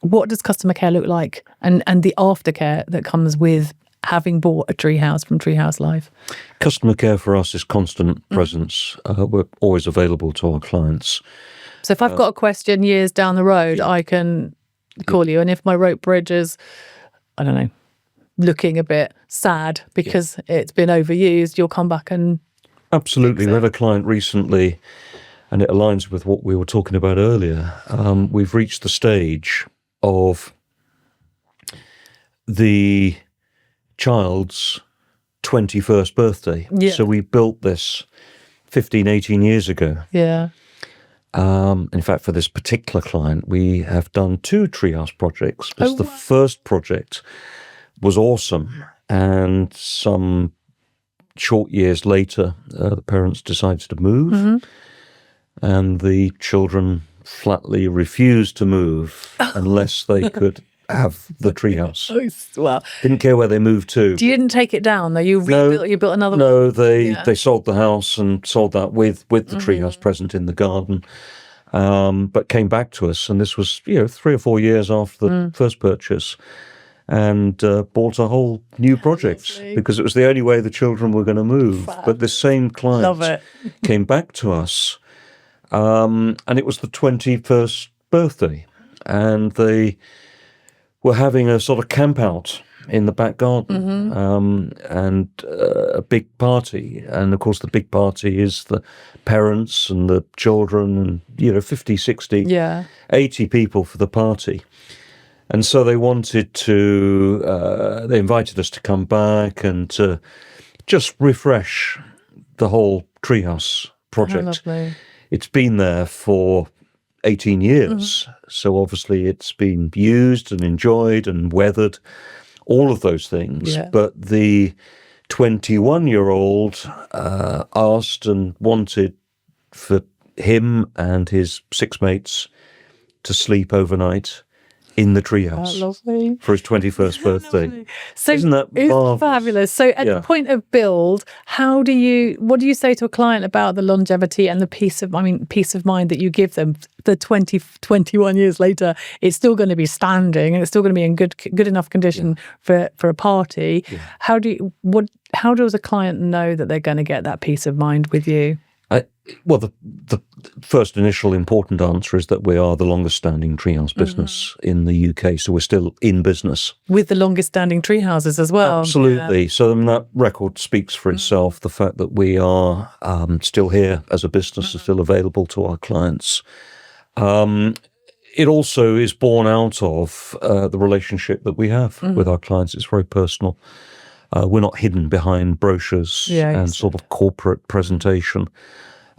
what does customer care look like, and the aftercare that comes with having bought a Treehouse from Treehouse Live? Customer care for us is constant presence. We're always available to our clients. So if I've got a question years down the road, I can call you. And if my rope bridge is, I don't know, looking a bit sad because it's been overused, you'll come back and... Absolutely. We had a client recently, and it aligns with what we were talking about earlier. We've reached the stage of the child's 21st birthday. Yeah. So we built this 15, 18 years ago. Yeah. In fact, for this particular client, we have done 2 Treehouse projects. Because the first project was awesome, and some short years later, the parents decided to move, and the children flatly refused to move unless they could have the Treehouse. Well, didn't care where they moved to. You didn't take it down though. You built another one. No, they sold the house and sold that with the Treehouse present in the garden, but came back to us, and this was 3 or 4 years after the first purchase, and bought a whole new project because it was the only way the children were going to move. Fab. But this same client came back to us, and it was the 21st birthday, and they were having a sort of camp out in the back garden, and a big party. And of course, the big party is the parents and the children, and 50, 60, 80 people for the party. And so they wanted to, they invited us to come back and to just refresh the whole Treehouse project. It's been there for 18 years. So obviously it's been used and enjoyed and weathered, all of those things. Yeah. But the 21-year-old asked and wanted for him and his 6 mates to sleep overnight in the Treehouse for his 21st birthday. So isn't that marvelous? Fabulous? So at the point of build, what do you say to a client about the longevity and the peace of mind that you give them? The 21 years later, it's still going to be standing and it's still going to be in good enough condition for a party. Yeah. How does a client know that they're going to get that peace of mind with you? Well, the first initial important answer is that we are the longest standing Treehouse business in the UK, so we're still in business. With the longest standing Treehouses as well. Absolutely. Yeah. So that record speaks for itself, the fact that we are still here as a business, are still available to our clients. It also is born out of the relationship that we have with our clients. It's very personal. We're not hidden behind brochures and sort of corporate presentation.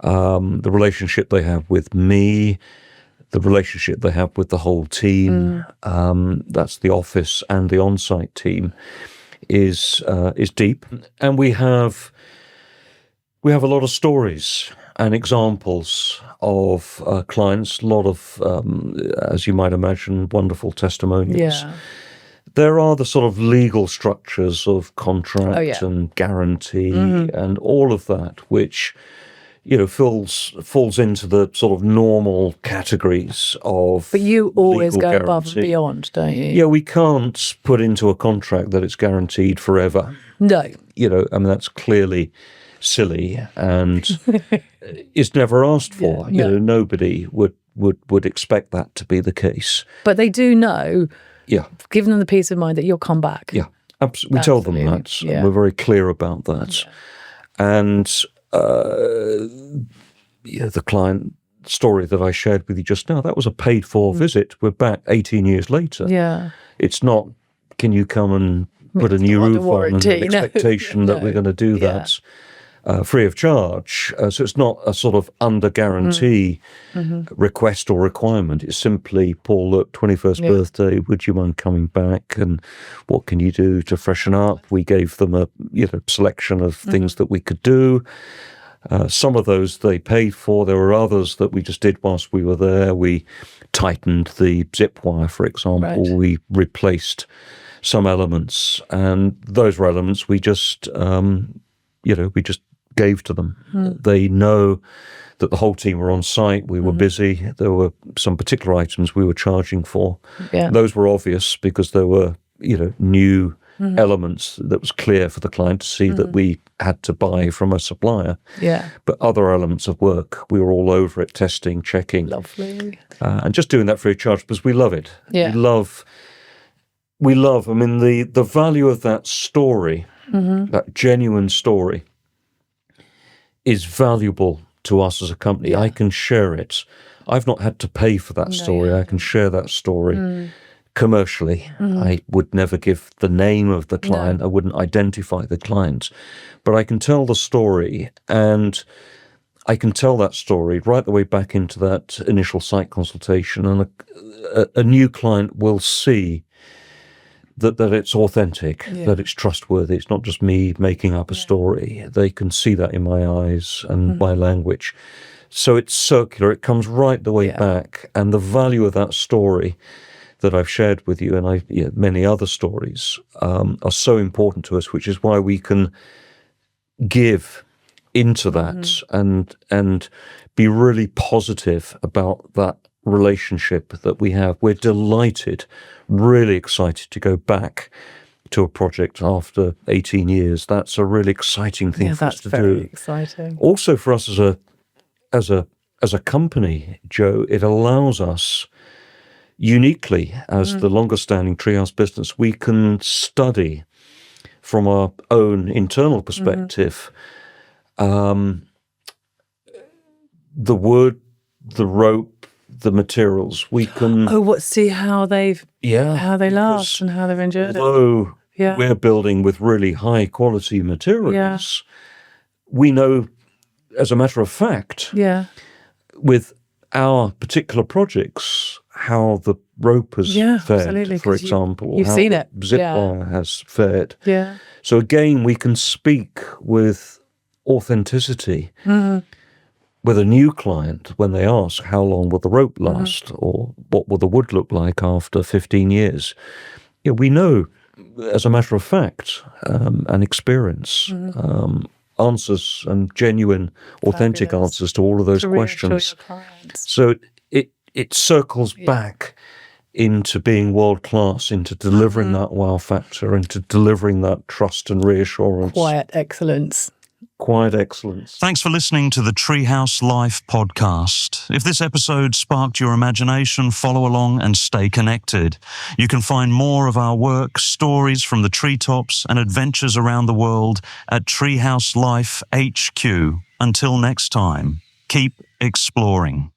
The relationship they have with me, the relationship they have with the whole team, that's the office and the on-site team, is deep. And we have a lot of stories and examples of clients, a lot of, as you might imagine, wonderful testimonials. Yeah. There are the sort of legal structures of contract and guarantee and all of that, which falls into the sort of normal categories of. But you always go above and beyond, don't you? Yeah, we can't put into a contract that it's guaranteed forever. No. That's clearly silly and is never asked for. Nobody would expect that to be the case. But they do know. Yeah. Giving them the peace of mind that you'll come back. Yeah, absolutely. We tell them that. Yeah. We're very clear about that. Yeah. And the client story that I shared with you just now, that was a paid-for visit. We're back 18 years later. Yeah. It's not, can you come and put a new roof on and an expectation that we're going to do that free of charge. So it's not a sort of under guarantee request or requirement. It's simply, Paul, look, 21st birthday, would you mind coming back? And what can you do to freshen up? We gave them a selection of things that we could do. Some of those they paid for. There were others that we just did whilst we were there. We tightened the zip wire, for example. Right. We replaced some elements, and those were elements we just gave to them. They know that the whole team were on site. We were busy. There were some particular items we were charging for. Yeah. Those were obvious because there were, new elements that was clear for the client to see that we had to buy from a supplier. Yeah. But other elements of work, we were all over it, testing, checking. Lovely. And just doing that free of charge because we love it. Yeah. We love, I mean, the value of that story, that genuine story, is valuable to us as a company. Yeah. I can share it. I've not had to pay for that story. I can share that story commercially. I would never give the name of the client. I wouldn't identify the client. But I can tell the story, and I can tell that story right the way back into that initial site consultation, and a new client will see that it's authentic, that it's trustworthy. It's not just me making up a story. They can see that in my eyes and my language. So it's circular. It comes right the way back. And the value of that story that I've shared with you, and many other stories, are so important to us, which is why we can give into that and be really positive about that relationship that we have. We're delighted, really excited to go back to a project after 18 years. That's a really exciting thing for us to do. That's very exciting. Also for us as a company, Joe, it allows us uniquely, as the longest standing Treehouse business, we can study from our own internal perspective the wood, the rope, the materials. We can see how they last and how they've endured it. Although we're building with really high quality materials, we know, as a matter of fact, with our particular projects, how the rope has fared, for example. You've how seen it. Zip wire has fared. Yeah. So again, we can speak with authenticity with a new client when they ask, how long will the rope last, or what will the wood look like after 15 years? We know, as a matter of fact, and experience, answers and genuine, authentic answers to all of those questions. So it circles back into being world-class, into delivering that wow factor, into delivering that trust and reassurance. Quiet excellence. Quiet excellence. Thanks for listening to the Treehouse Life podcast. If this episode sparked your imagination, follow along and stay connected. You can find more of our work, stories from the treetops, and adventures around the world at Treehouse Life HQ. Until next time, keep exploring.